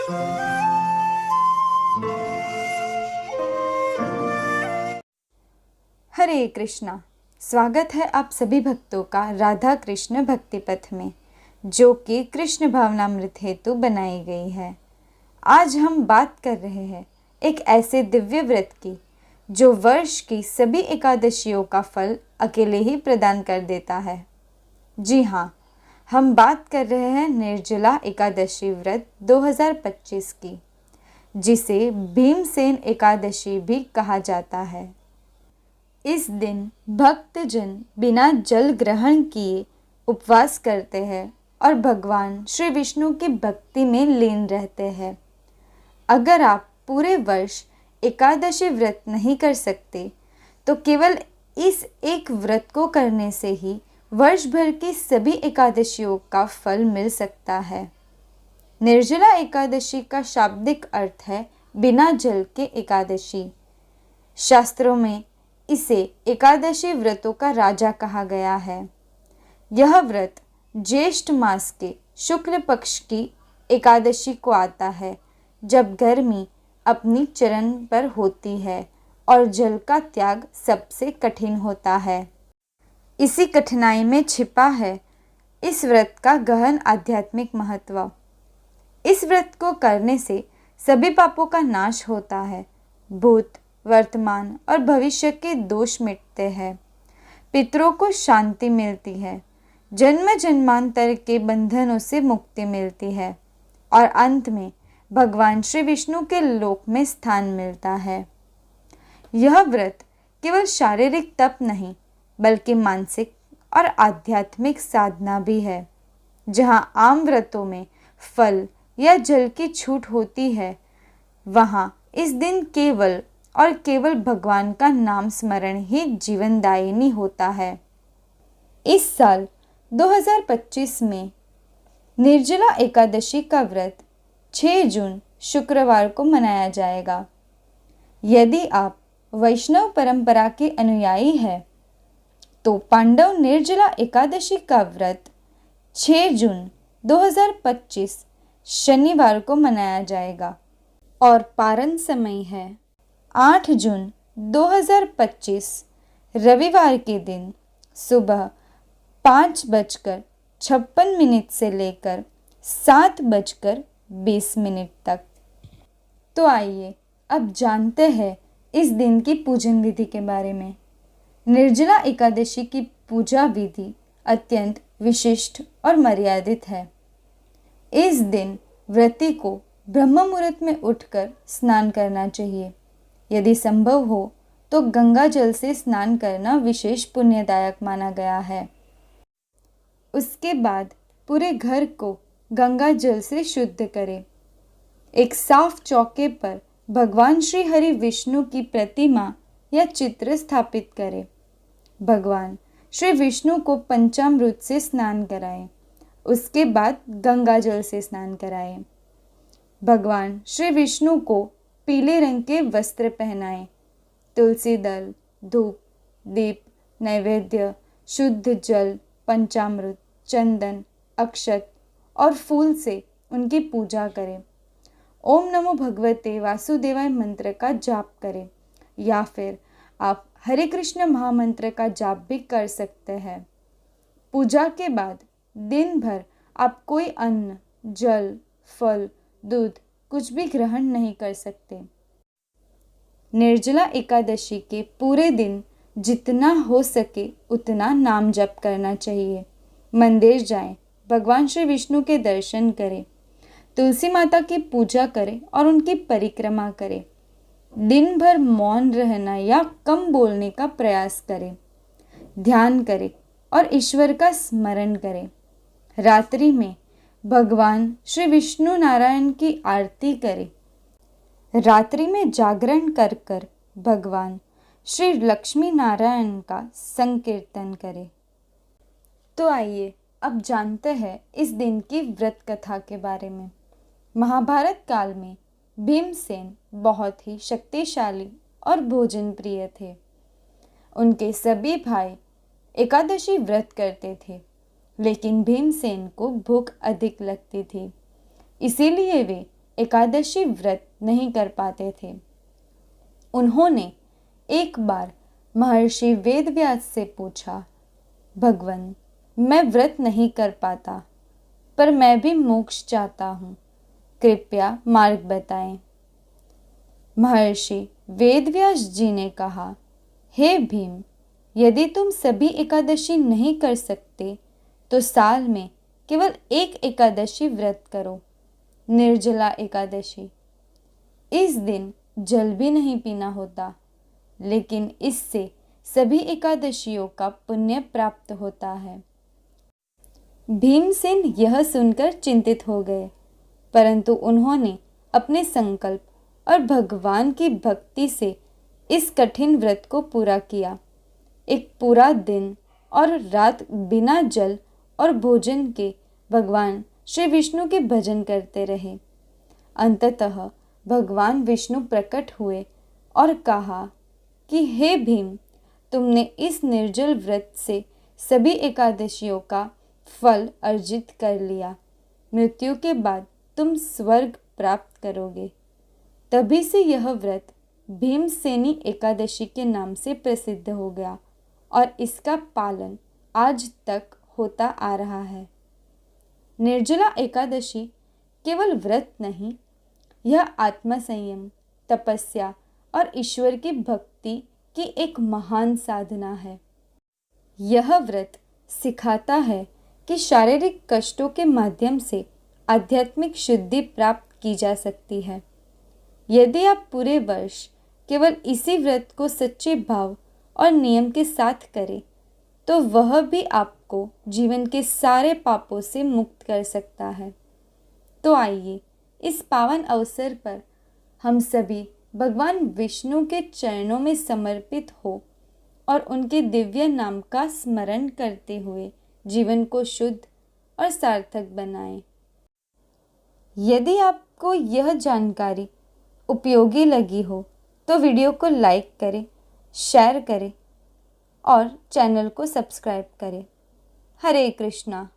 हरे कृष्णा। स्वागत है आप सभी भक्तों का राधा कृष्ण भक्ति पथ में, जो कि कृष्ण भावनामृत हेतु बनाई गई है। आज हम बात कर रहे हैं एक ऐसे दिव्य व्रत की जो वर्ष की सभी एकादशियों का फल अकेले ही प्रदान कर देता है। जी हाँ, हम बात कर रहे हैं निर्जला एकादशी व्रत 2025 की, जिसे भीमसेन एकादशी भी कहा जाता है। इस दिन भक्तजन बिना जल ग्रहण किए उपवास करते हैं और भगवान श्री विष्णु की भक्ति में लीन रहते हैं। अगर आप पूरे वर्ष एकादशी व्रत नहीं कर सकते तो केवल इस एक व्रत को करने से ही वर्ष भर की सभी एकादशियों का फल मिल सकता है। निर्जला एकादशी का शाब्दिक अर्थ है बिना जल के एकादशी। शास्त्रों में इसे एकादशी व्रतों का राजा कहा गया है। यह व्रत ज्येष्ठ मास के शुक्ल पक्ष की एकादशी को आता है, जब गर्मी अपनी चरम पर होती है और जल का त्याग सबसे कठिन होता है। इसी कठिनाई में छिपा है इस व्रत का गहन आध्यात्मिक महत्व। इस व्रत को करने से सभी पापों का नाश होता है। भूत, वर्तमान और भविष्य के दोष मिटते हैं। पितरों को शांति मिलती है। जन्म जन्मांतर के बंधनों से मुक्ति मिलती है और अंत में भगवान श्री विष्णु के लोक में स्थान मिलता है। यह व्रत केवल शारीरिक तप नहीं, बल्कि मानसिक और आध्यात्मिक साधना भी है। जहाँ आम व्रतों में फल या जल की छूट होती है, वहाँ इस दिन केवल और केवल भगवान का नाम स्मरण ही जीवनदायिनी होता है। इस साल 2025 में निर्जला एकादशी का व्रत 6 जून शुक्रवार को मनाया जाएगा। यदि आप वैष्णव परंपरा के अनुयायी हैं, तो पांडव निर्जला एकादशी का व्रत 6 जून 2025 शनिवार को मनाया जाएगा और पारण समय है 8 जून 2025 रविवार के दिन सुबह 5:56 से लेकर 7:20 तक। तो आइए अब जानते हैं इस दिन की पूजन विधि के बारे में। निर्जला एकादशी की पूजा विधि अत्यंत विशिष्ट और मर्यादित है। इस दिन व्रती को ब्रह्म मुहूर्त में उठकर स्नान करना चाहिए। यदि संभव हो तो गंगा जल से स्नान करना विशेष पुण्यदायक माना गया है। उसके बाद पूरे घर को गंगा जल से शुद्ध करें। एक साफ चौके पर भगवान श्री हरि विष्णु की प्रतिमा या चित्र स्थापित करें। भगवान श्री विष्णु को पंचामृत से स्नान कराएं। उसके बाद गंगा जल से स्नान कराएं। भगवान श्री विष्णु को पीले रंग के वस्त्र पहनाएं। तुलसी दल, धूप, दीप, नैवेद्य, शुद्ध जल, पंचामृत, चंदन, अक्षत और फूल से उनकी पूजा करें। ओम नमो भगवते वासुदेवाय मंत्र का जाप करें, या फिर आप हरे कृष्ण महामंत्र का जाप भी कर सकते हैं। पूजा के बाद दिन भर आप कोई अन्न, जल, फल, दूध कुछ भी ग्रहण नहीं कर सकते। निर्जला एकादशी के पूरे दिन जितना हो सके उतना नाम जप करना चाहिए। मंदिर जाएं, भगवान श्री विष्णु के दर्शन करें, तुलसी माता की पूजा करें और उनकी परिक्रमा करें। दिन भर मौन रहना या कम बोलने का प्रयास करें। ध्यान करें और ईश्वर का स्मरण करें। रात्रि में भगवान श्री विष्णु नारायण की आरती करें। रात्रि में जागरण कर कर भगवान श्री लक्ष्मी नारायण का संकीर्तन करें। तो आइए अब जानते हैं इस दिन की व्रत कथा के बारे में। महाभारत काल में भीमसेन बहुत ही शक्तिशाली और भोजन प्रिय थे। उनके सभी भाई एकादशी व्रत करते थे, लेकिन भीमसेन को भूख अधिक लगती थी। इसीलिए वे एकादशी व्रत नहीं कर पाते थे। उन्होंने एक बार महर्षि वेदव्यास से पूछा, भगवान, मैं व्रत नहीं कर पाता, पर मैं भी मोक्ष चाहता हूँ, कृपया मार्ग बताएं। महर्षि वेदव्यास जी ने कहा, हे भीम, यदि तुम सभी एकादशी नहीं कर सकते तो साल में केवल एक एकादशी व्रत करो, निर्जला एकादशी। इस दिन जल भी नहीं पीना होता, लेकिन इससे सभी एकादशियों का पुण्य प्राप्त होता है। भीमसेन यह सुनकर चिंतित हो गए, परंतु उन्होंने अपने संकल्प और भगवान की भक्ति से इस कठिन व्रत को पूरा किया। एक पूरा दिन और रात बिना जल और भोजन के भगवान श्री विष्णु के भजन करते रहे। अंततः भगवान विष्णु प्रकट हुए और कहा कि हे भीम, तुमने इस निर्जल व्रत से सभी एकादशियों का फल अर्जित कर लिया। मृत्यु के बाद तुम स्वर्ग प्राप्त करोगे। तभी से यह व्रत भीमसेनी एकादशी के नाम से प्रसिद्ध हो गया और इसका पालन आज तक होता आ रहा है। निर्जला एकादशी केवल व्रत नहीं, यह आत्मसंयम, तपस्या और ईश्वर की भक्ति की एक महान साधना है। यह व्रत सिखाता है कि शारीरिक कष्टों के माध्यम से आध्यात्मिक शुद्धि प्राप्त की जा सकती है। यदि आप पूरे वर्ष केवल इसी व्रत को सच्चे भाव और नियम के साथ करें, तो वह भी आपको जीवन के सारे पापों से मुक्त कर सकता है। तो आइए इस पावन अवसर पर हम सभी भगवान विष्णु के चरणों में समर्पित हो और उनके दिव्य नाम का स्मरण करते हुए जीवन को शुद्ध और सार्थक बनाएं। यदि आपको यह जानकारी उपयोगी लगी हो तो वीडियो को लाइक करें, शेयर करें और चैनल को सब्सक्राइब करें। हरे कृष्णा।